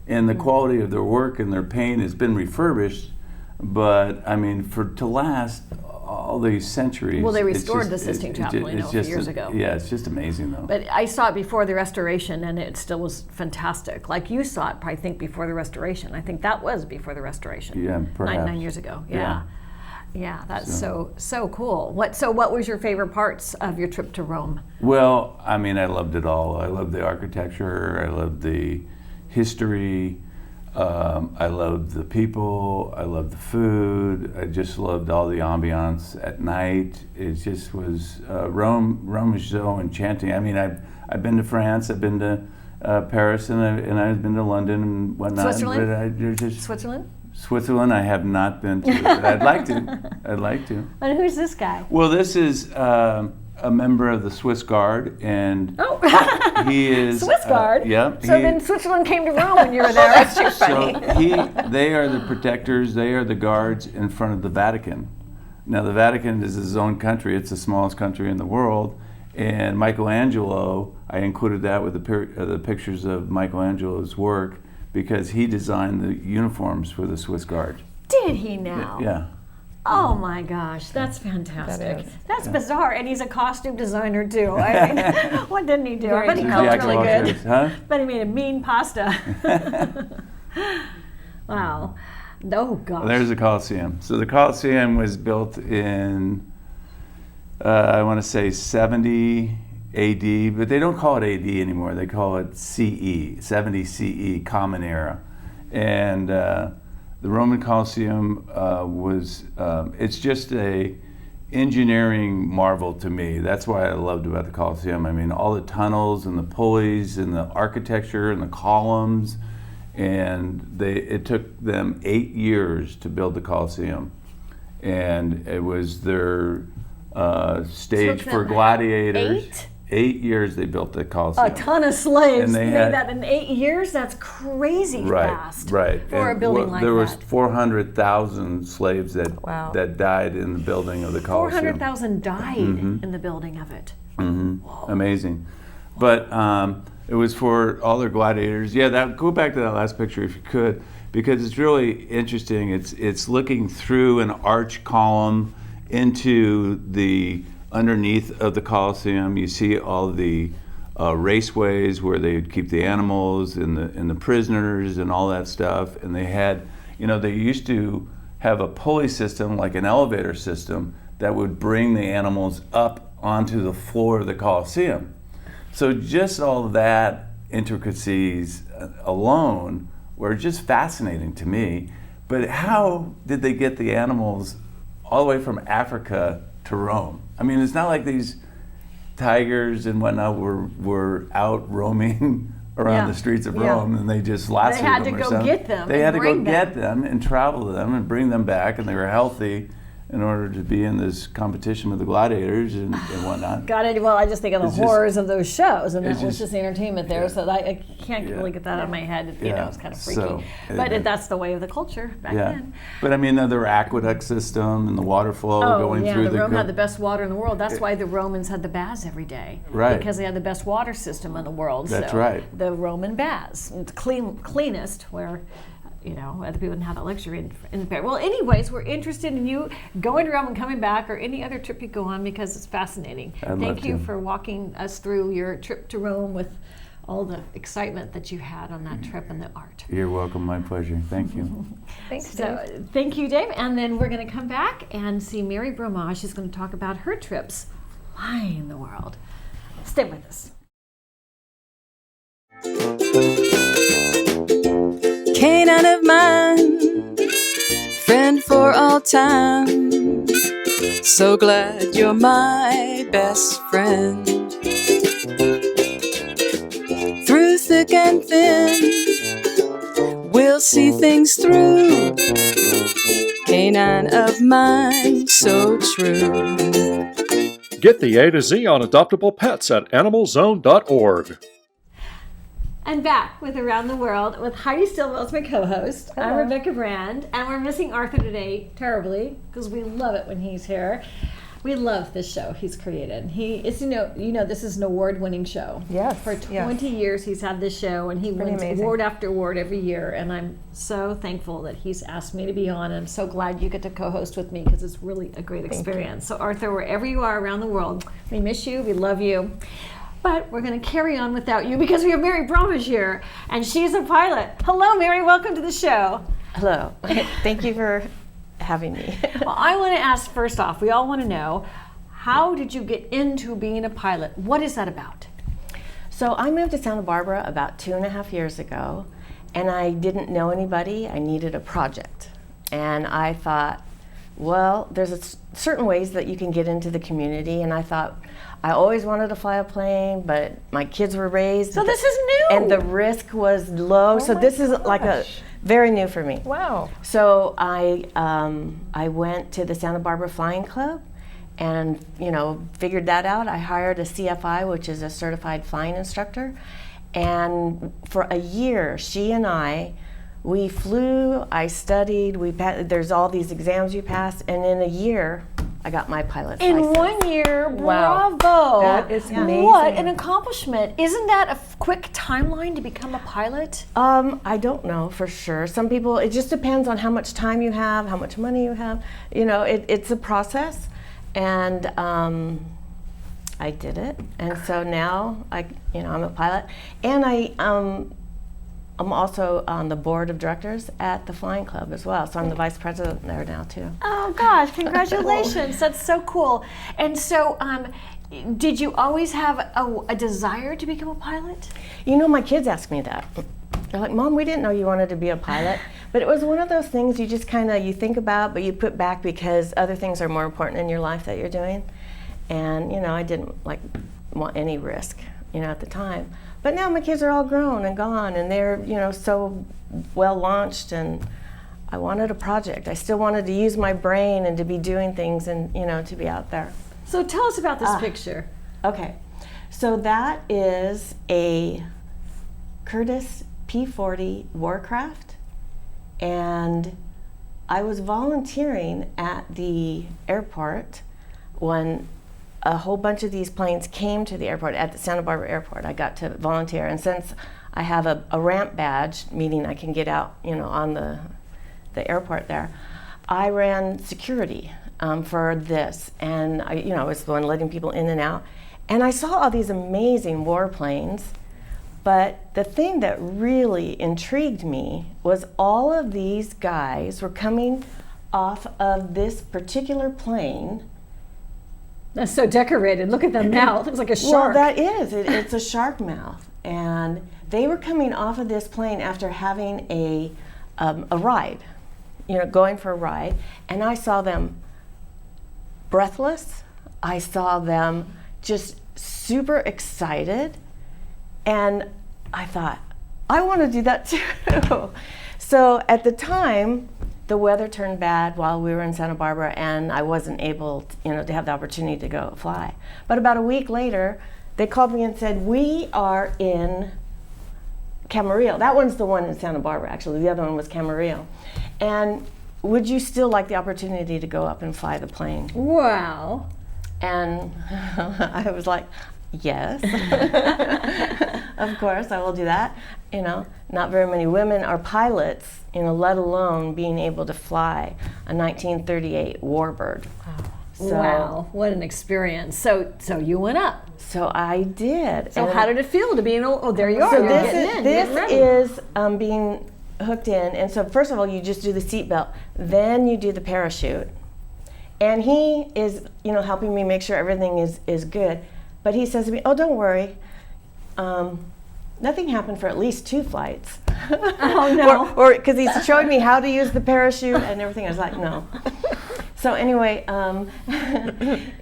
and the quality of their work and their paint has been refurbished. But I mean, to last all these centuries. Well, they it's restored just- the Sistine Chapel, it's a few just years ago. Yeah, it's just amazing, though. But I saw it before the restoration, and it still was fantastic. Like you saw it, I think, before the restoration. I think that was before the restoration. Yeah, perhaps. 9 years ago. Yeah. Yeah. Yeah, that's so cool. What was your favorite parts of your trip to Rome? Well, I mean, I loved it all. I loved the architecture. I loved the history. I loved the people. I loved the food. I just loved all the ambiance at night. It just was Rome. Rome is so enchanting. I mean, I've been to France. I've been to Paris, and I've been to London and whatnot. Switzerland? But Switzerland? Switzerland, I have not been to, but I'd like to. I'd like to. And who's this guy? Well, this is a member of the Swiss Guard, and Oh, he is Swiss Guard? Yep. So then Switzerland came to Rome when you were there. That's too So funny. they are the protectors. They are the guards in front of the Vatican. Now, the Vatican is its own country. It's the smallest country in the world, And Michelangelo, I included that with the pictures of Michelangelo's work because he designed the uniforms for the Swiss Guard. Did he now? Yeah. Oh my gosh, that's fantastic. That is. That's bizarre, and he's a costume designer too. I mean, what didn't he do? I bet he Very cooked really good. Walters, huh? But he made a mean pasta. Wow. Oh gosh. There's the Colosseum. So the Colosseum was built in, I want to say 70 AD, but they don't call it AD anymore. They call it CE, 70 CE, Common Era. And the Roman Colosseum it's just a engineering marvel to me. That's why I loved about the Colosseum. I mean, all the tunnels and the pulleys and the architecture and the columns. And it took them 8 years to build the Colosseum. And it was their stage for gladiators. 8 years they built the Colosseum. A ton of slaves. And they made had- that in 8 years? That's crazy fast. Right. For And a building like there was that. 400,000 slaves Wow. that died in the building of the Colosseum. 400,000 died in the building of it. Amazing. But it was for all their gladiators. Yeah, go back to that last picture if you could, because it's really interesting. It's looking through an arch column into the underneath of the Colosseum. You see all the raceways where they would keep the animals and the prisoners and all that stuff. And they had, they used to have a pulley system, like an elevator system, that would bring the animals up onto the floor of the Colosseum. So just all of that intricacies alone were just fascinating to me. But how did they get the animals all the way from Africa to Rome? I mean, it's not like these tigers and whatnot were out roaming around Yeah. the streets of Yeah. Rome and they just lassoed them had to or go something. get them They and had to go bring them. get them and travel them and bring them back, and they were healthy in order to be in this competition with the gladiators and whatnot. Got it. Well, I just think of the It's just- horrors of those shows, and that it's was just- just the entertainment there. yeah. So I can't Yeah. really get that out of my head. Yeah. It's kind of freaky. So, But that's the way of the culture back Yeah, then. but I mean, their aqueduct system and the water flow going through the Rome had the best water in the world. That's why the Romans had the baths every day. Right. Because they had the best water system in the world. That's so right. The Roman baths, it's cleanest, where other people didn't have that luxury in the fair. Well, anyways, we're interested in you going to Rome and coming back, or any other trip you go on, because it's fascinating. I'd Thank love you to. for walking us through your trip to Rome with all the excitement that you had on that trip and the art. You're welcome, my pleasure. Thank you. Thanks, So thank you, Dave. And then we're going to come back and see Mary Bromage. She's going to talk about her trips flying the world. Stay with us. Canine of mine, friend for all time. So glad you're my best friend. Through thick and thin, we'll see things through. Canine of mine, so true. Get the A to Z on adoptable pets at animalzone.org. And back with Around the World with Heidi Stilwell as my co-host. I'm Hello. Rebecca Brand, and we're missing Arthur today terribly because we love it when he's here. We love this show he's created. He is, this is an award-winning show. Yes, For 20 years he's had this show, and he wins amazing. award after award every year. And I'm so thankful that he's asked me to be on. And I'm so glad you get to co-host with me because it's really a great experience. So Arthur, wherever you are around the world, we miss you. We love you. But we're going to carry on without you because we have Mary Bromage here, and she's a pilot. Hello, Mary. Welcome to the show. Hello. Thank you for having me. Well, I want to ask first off, we all want to know, how did you get into being a pilot? What is that about? So I moved to Santa Barbara about 2.5 years ago, and I didn't know anybody. I needed a project. And I thought, well, there's certain ways that you can get into the community, and I thought, I always wanted to fly a plane, but my kids were raised. So this is new. And the risk was low. So my this is like gosh. very new for me. Wow. So I went to the Santa Barbara Flying Club and figured that out. I hired a CFI, which is a certified flying instructor. And for a year, she and we flew, I studied, there's all these exams you pass, and in a year, I got my pilot's In license. 1 year, Wow. bravo! That is amazing. What an accomplishment! Isn't that a quick timeline to become a pilot? I don't know for sure. Some people, it just depends on how much time you have, how much money you have. You know, it's a process, and I did it, and so now I'm a pilot, and I'm also on the board of directors at the Flying Club as well. So I'm the vice president there now too. Oh gosh, congratulations. That's so cool. And so, did you always have a desire to become a pilot? You know, my kids ask me that. They're like, Mom, we didn't know you wanted to be a pilot. But it was one of those things you just kind of, you think about, but you put back because other things are more important in your life that you're doing. And, you know, I didn't want any risk, at the time. But now my kids are all grown and gone, and they're, so well launched, and I wanted a project. I still wanted to use my brain and to be doing things and, to be out there. So tell us about this picture. Okay, so that is a Curtis P40 Warcraft, and I was volunteering at the airport when a whole bunch of these planes came to the airport at the Santa Barbara airport. I got to volunteer, and since I have a ramp badge, meaning I can get out, on the airport there, I ran security for this, and I was the one letting people in and out, and I saw all these amazing warplanes. But the thing that really intrigued me was all of these guys were coming off of this particular plane. That's so decorated. Look at the mouth. It looks like a shark. Well, that is. It's a shark mouth. And they were coming off of this plane after having a ride, going for a ride. And I saw them breathless. I saw them just super excited. And I thought, I want to do that too. So at the time, the weather turned bad while we were in Santa Barbara, and I wasn't able to have the opportunity to go fly. But about a week later, they called me and said, we are in Camarillo. That one's the one in Santa Barbara, actually. The other one was Camarillo. And would you still like the opportunity to go up and fly the plane? Wow. And I was like, yes, of course, I will do that. Not very many women are pilots, let alone being able to fly a 1938 Warbird. Wow, what an experience. So you went up. So I did. So how did it feel to be in, there you are, So you're getting in. this is being hooked in. And so first of all, you just do the seatbelt, then you do the parachute. And he is, helping me make sure everything is good. But he says to me, oh, don't worry. Nothing happened for at least 2 flights. Oh, no. Or because he's showing me how to use the parachute and everything. I was like, no. So anyway,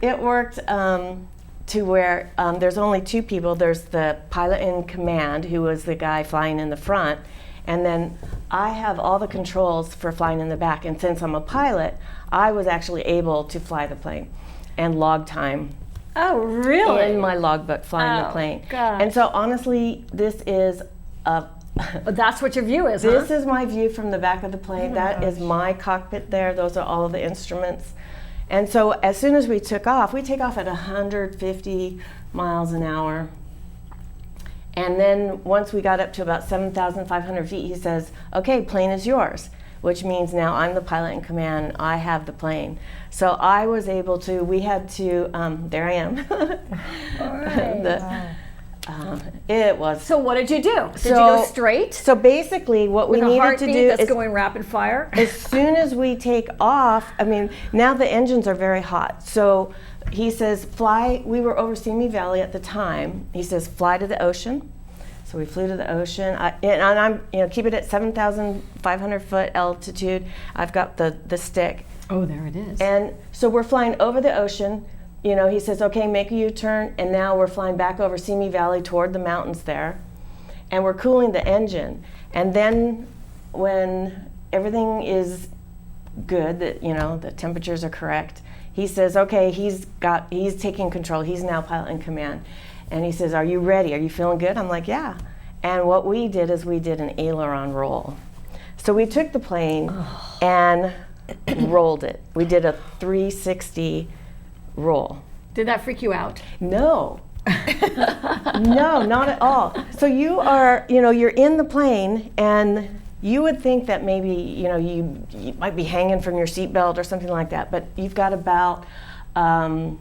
it worked to where there's only 2 people. There's the pilot in command, who was the guy flying in the front. And then I have all the controls for flying in the back. And since I'm a pilot, I was actually able to fly the plane and log time. Oh, really? In my logbook, flying the plane. Gosh. And so honestly, this is that's what your view is, This is my view from the back of the plane. That is my cockpit there. Those are all of the instruments. And so as soon as we took off, we take off at 150 miles an hour. And then once we got up to about 7,500 feet, he says, okay, plane is yours, which means now I'm the pilot in command. I have the plane. So I was able to, we had to, there I am. All right. It was. So what did you do? Did you go straight? So basically what we needed to do that's is going rapid fire? As soon as we take off, now the engines are very hot. So he says, fly, we were over Simi Valley at the time. He says, fly to the ocean. So we flew to the ocean, and I'm, keep it at 7,500 foot altitude. I've got the stick. Oh, there it is. And so we're flying over the ocean. He says, okay, make a U-turn, and now we're flying back over Simi Valley toward the mountains there, and we're cooling the engine. And then when everything is good, that the temperatures are correct, he says, okay, he's taking control. He's now pilot in command. And he says, are you ready? Are you feeling good? I'm like, yeah. And what we did is we did an aileron roll. So we took the plane and rolled it. We did a 360 roll. Did that freak you out? No. No, not at all. So you are, you're in the plane, and you would think that maybe, you might be hanging from your seatbelt or something like that, but you've got about some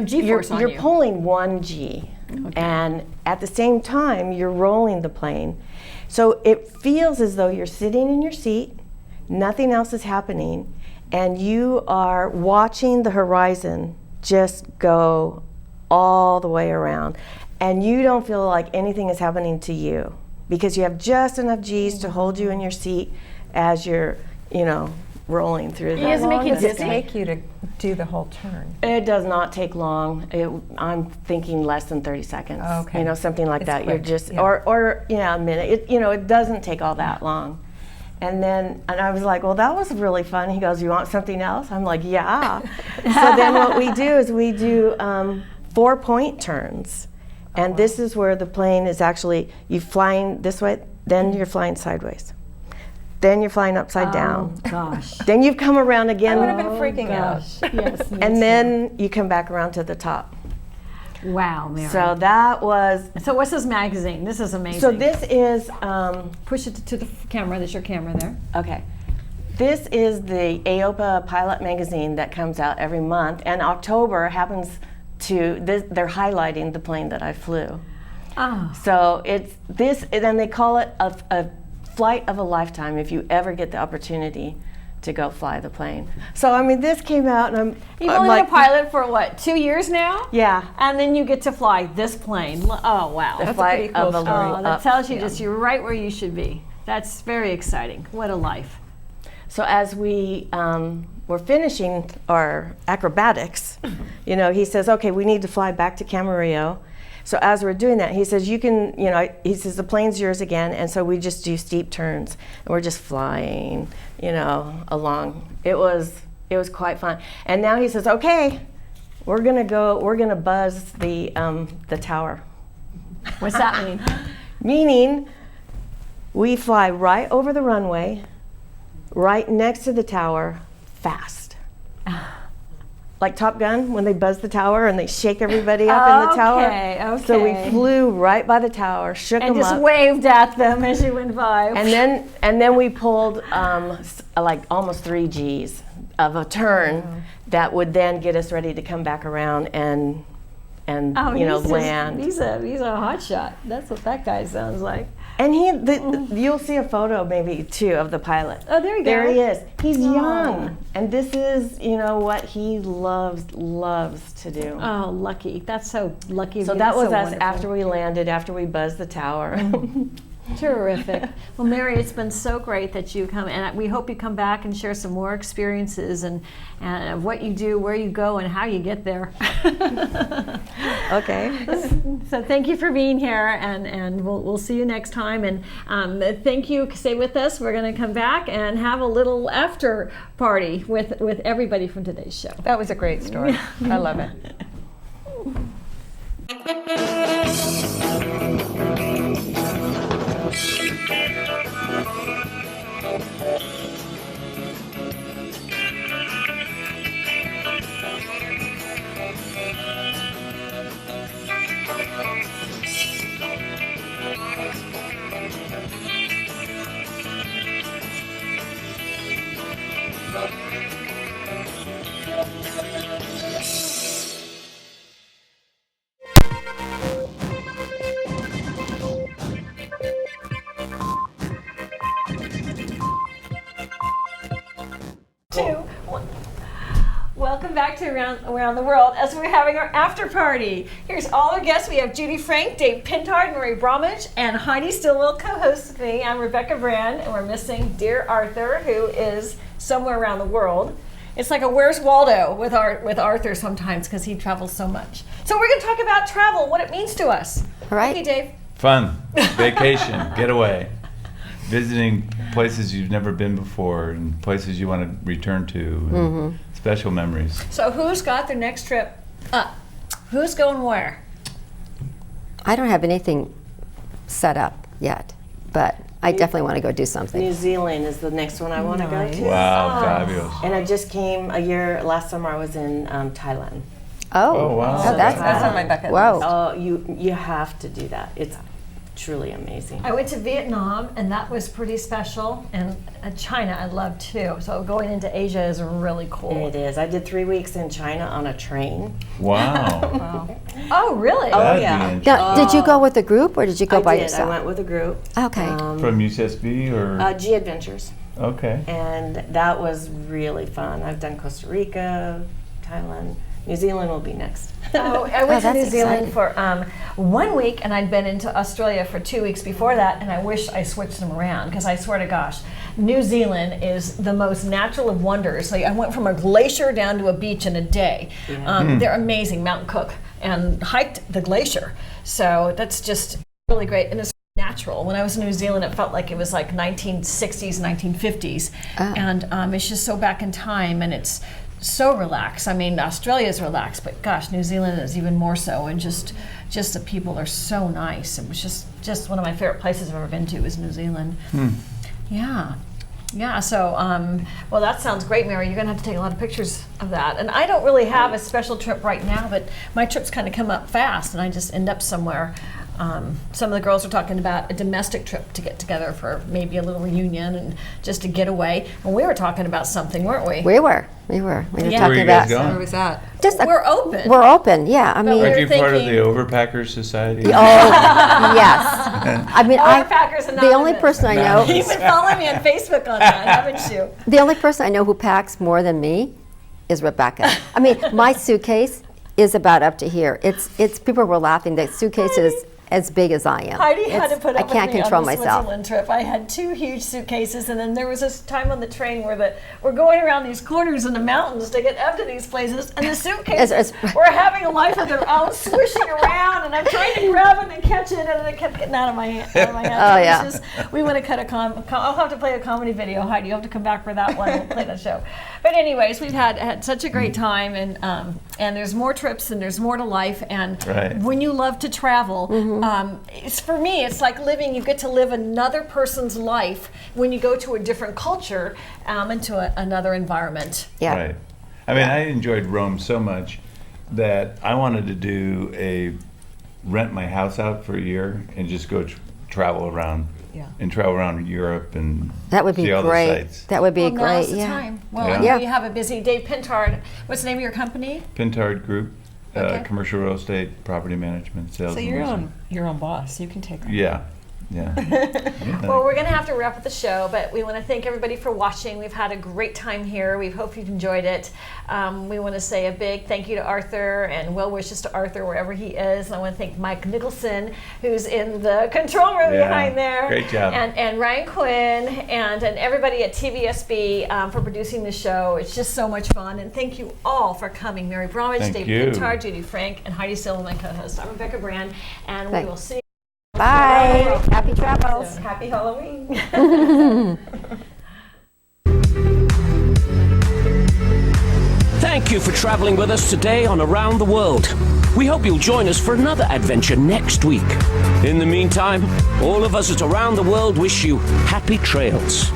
G-force on you. You're pulling 1G, and at the same time, you're rolling the plane. So it feels as though you're sitting in your seat, nothing else is happening, and you are watching the horizon just go all the way around. And you don't feel like anything is happening to you because you have just enough G's to hold you in your seat as you're, rolling through that. Doesn't make you Does it dizzy? take you to do the whole turn? It does not take long. I'm thinking less than 30 seconds. Oh, okay. Something like It's that. quick, You're just, yeah. or a minute. It doesn't take all that long. And I was like, well, that was really fun. He goes, you want something else? I'm like, yeah. So then what we do is we do 4-point turns. And this is where the plane is actually, you flying this way, then you're flying sideways. Then you're flying upside down. Gosh. Then you've come around again. I would have been freaking out. Yes. And then you come back around to the top. Wow, Mary. So that was, So what's this magazine? This is amazing. so this is, Push it to the camera. There's your camera there. okay. This is the AOPA Pilot magazine that comes out every month, and October happens to, they're highlighting the plane that I flew. Oh. So it's this, and then they call it a flight of a lifetime if you ever get the opportunity to go fly the plane. So this came out, and You've I'm only like, been a pilot for what, 2 years now? yeah. And then you get to fly this plane. Oh, wow. The That's flight pretty cool of a story. Oh, that tells you just you're right where you should be. That's very exciting. What a life. So as we were finishing our acrobatics, he says, okay, we need to fly back to Camarillo. So as we're doing that, he says, he says, the plane's yours again. And so we just do steep turns, and we're just flying, along. It was quite fun. And now he says, okay, we're gonna buzz the tower. What's that mean? Meaning, we fly right over the runway, right next to the tower, fast. Like Top Gun, when they buzz the tower and they shake everybody up in the tower. Okay. So we flew right by the tower, shook And them just up, waved at them as you went by. and then we pulled like almost 3 Gs of a turn that would then get us ready to come back around and land. He's a hot shot. That's what that guy sounds like. And you'll see a photo maybe too of the pilot. Oh, there you go. There he is. He's Oh. young, and this is what he loves to do. Oh, lucky. That's so lucky of So you. that That's was so us wonderful. after we landed, after we buzzed the tower. Terrific. Well, Mary, it's been so great that you come, and we hope you come back and share some more experiences and what you do, where you go, and how you get there. Okay. So thank you for being here, and we'll see you next time. And thank you. Stay with us. We're going to come back and have a little after party with everybody from today's show. That was a great story. I love it. Welcome back to Around the World as we're having our after party. Here's all our guests. We have Judy Frank, Dave Pintard, Marie Bromage, and Heidi Stilwell co-hosts with me. I'm Rebecca Brand, and we're missing dear Arthur, who is somewhere around the world. It's like a Where's Waldo with Arthur sometimes because he travels so much. So we're going to talk about travel, what it means to us. All right. Okay, Dave. Fun, vacation, getaway, visiting places you've never been before and places you want to return to, and special memories. So who's got their next trip up? Who's going where? I don't have anything set up yet, but I definitely want to go do something. New Zealand is the next one I want to go to. Wow, fabulous. And I just came last summer I was in Thailand. Oh, wow. So that's on my bucket Whoa. list. Oh, you have to do that. It's truly amazing. I went to Vietnam, and that was pretty special. And China, I love too. So going into Asia is really cool. It is. I did 3 weeks in China on a train. Wow. Oh, really? Oh, That'd yeah. be interesting. Now, did you go with a group or did you go by yourself? I went with a group. Okay. From UCSB or? G Adventures. Okay. And that was really fun. I've done Costa Rica, Thailand. New Zealand will be next. Oh, I went to that's New Zealand exciting. for 1 week, and I'd been into Australia for 2 weeks before that, and I wish I switched them around, because I swear to gosh, New Zealand is the most natural of wonders. Like, I went from a glacier down to a beach in a day. They're amazing, Mount Cook, and hiked the glacier. So that's just really great, and it's natural. When I was in New Zealand, it felt like it was like 1960s, 1950s, and it's just so back in time, and it's so relaxed. I mean, Australia's relaxed, but gosh, New Zealand is even more so, and just the people are so nice. It was just one of my favorite places I've ever been to was New Zealand. Yeah, so, well, that sounds great, Mary. You're going to have to take a lot of pictures of that. And I don't really have a special trip right now, but my trips kind of come up fast, and I just end up somewhere. Some of the girls are talking about a domestic trip to get together for maybe a little reunion and just to get away. And we were talking about something, weren't we? We were Yeah. talking Where are you about. guys going? Where was that? Just We're open. We're open. Yeah. I mean, we Aren't were you part of the thinking- Overpackers Society? oh yes. I mean, Overpackers the only Anonymous. person I know, You've been following me on Facebook on that, haven't you? the only person I know who packs more than me is Rebecca. I mean, my suitcase is about up to here. It's people were laughing that suitcase is as big as I am. Heidi had to It's- put I up can't with me control on the myself. Switzerland trip. I had 2 huge suitcases, and then there was this time on the train where we're going around these corners in the mountains to get up to these places, and the suitcases were having a life of their own, swishing around, and I'm trying to grab it and catch it, and it kept getting out of my hand. Oh, It yeah. was just, we want to cut I'll have to play a comedy video, Heidi. You'll have to come back for that one. We'll play that show. But anyways, we've had such a great time, and there's more trips, and there's more to life, and Right. when you love to travel, for me, it's like you get to live another person's life when you go to a different culture, into another environment. Yeah. Right. I mean, I enjoyed Rome so much that I wanted to rent my house out for a year and just go travel around. Yeah. And travel around Europe and That would be see all the great. sites. That would be Well, great. now's the Yeah. time. Well, Yeah. I know Yeah. you have a busy Dave Pintard. What's the name of your company? Pintard Group, Okay. commercial real estate, property management, sales. So and you're leasing. your own boss. You can take. Yeah. Well, we're going to have to wrap up the show, but we want to thank everybody for watching. We've had a great time here. We hope you've enjoyed it. We want to say a big thank you to Arthur and well wishes to Arthur wherever he is. And I want to thank Mike Nicholson, who's in the control room Yeah, behind there. great job. And Ryan Quinn and everybody at TVSB for producing the show. It's just so much fun. And thank you all for coming. Mary Bromage, Thank Dave you. Pintard, Judy Frank, and Heidi Stilwell, my co-host. I'm Rebecca Brand, and we Thanks. will see you. Bye. Happy travels. Happy Halloween. Thank you for traveling with us today on Around the World. We hope you'll join us for another adventure next week. In the meantime, all of us at Around the World wish you happy trails.